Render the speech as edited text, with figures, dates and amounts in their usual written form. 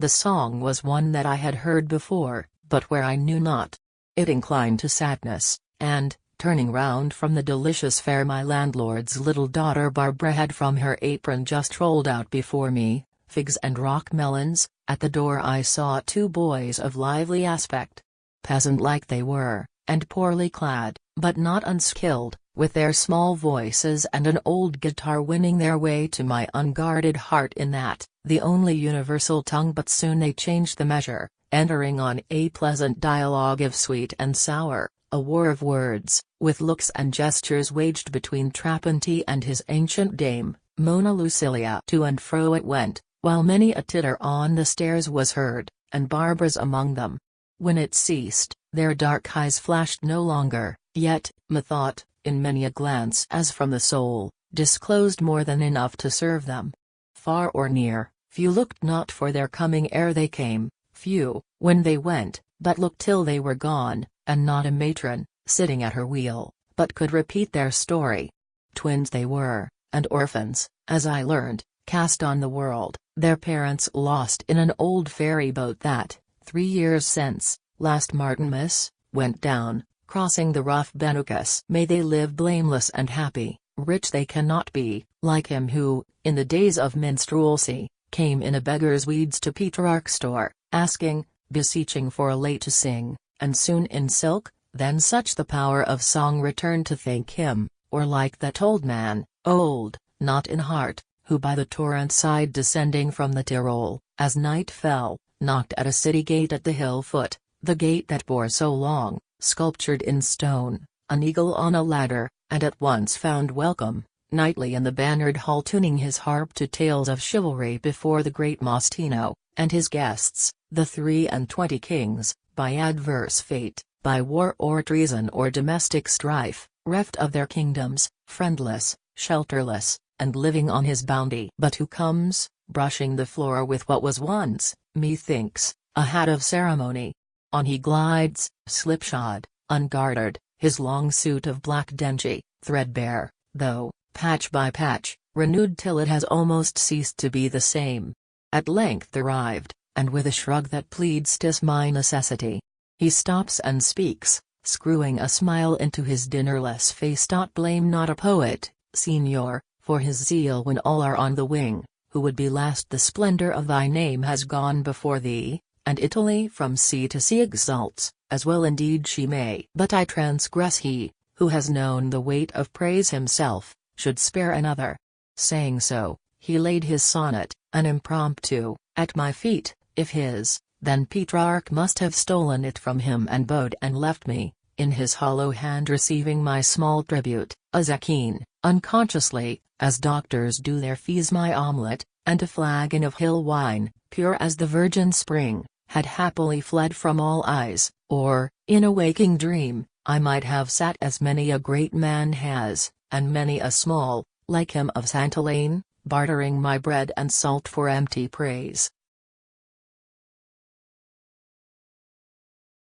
The song was one that I had heard before, but where I knew not. It inclined to sadness, and, turning round from the delicious fare my landlord's little daughter Barbara had from her apron just rolled out before me, figs and rock melons. At the door I saw two boys of lively aspect. Peasant-like they were, and poorly clad, but not unskilled, with their small voices and an old guitar winning their way to my unguarded heart in that, the only universal tongue. But soon they changed the measure, entering on a pleasant dialogue of sweet and sour, a war of words, with looks and gestures waged between Trapanti and his ancient dame, Mona Lucilia. To and fro it went, while many a titter on the stairs was heard, and Barbara's among them. When it ceased, their dark eyes flashed no longer, yet, methought, in many a glance as from the soul, disclosed more than enough to serve them. Far or near, few looked not for their coming ere they came, few, when they went, but looked till they were gone, and not a matron, sitting at her wheel, but could repeat their story. Twins they were, and orphans, as I learned, cast on the world, their parents lost in an old ferry boat that, 3 years since, last Martinmas, went down, crossing the rough Benucas. May they live blameless and happy. Rich they cannot be, like him who, in the days of minstrelsy, came in a beggar's weeds to Petrarch's store, asking, beseeching for a lay to sing, and soon in silk. Then such the power of song returned to thank him, or like that old man, old, not in heart, who by the torrent side descending from the Tyrol, as night fell, knocked at a city gate at the hill foot, the gate that bore so long, sculptured in stone, an eagle on a ladder, and at once found welcome, nightly in the bannered hall tuning his harp to tales of chivalry before the great Mostino, and his guests, the 23 kings, by adverse fate, by war or treason or domestic strife, reft of their kingdoms, friendless, shelterless, and living on his bounty. But who comes, brushing the floor with what was once, methinks, a hat of ceremony? On he glides, slipshod, unguarded, his long suit of black dengi, threadbare, though, patch by patch, renewed till it has almost ceased to be the same. At length arrived, and with a shrug that pleads 'tis my necessity, he stops and speaks, screwing a smile into his dinnerless face. Blame not a poet, Signor, for his zeal when all are on the wing. Who would be last? The splendor of thy name has gone before thee, and Italy from sea to sea exults, as well indeed she may. But I transgress. He, who has known the weight of praise himself, should spare another. Saying so, he laid his sonnet, an impromptu, at my feet. If his, then Petrarch must have stolen it from him and bowed and left me, in his hollow hand receiving my small tribute, a zecchine, unconsciously, as doctors do their fees, my omelette, and a flagon of hill wine, pure as the virgin spring, had happily fled from all eyes, or, in a waking dream, I might have sat as many a great man has, and many a small, like him of Saint Helene, bartering my bread and salt for empty praise.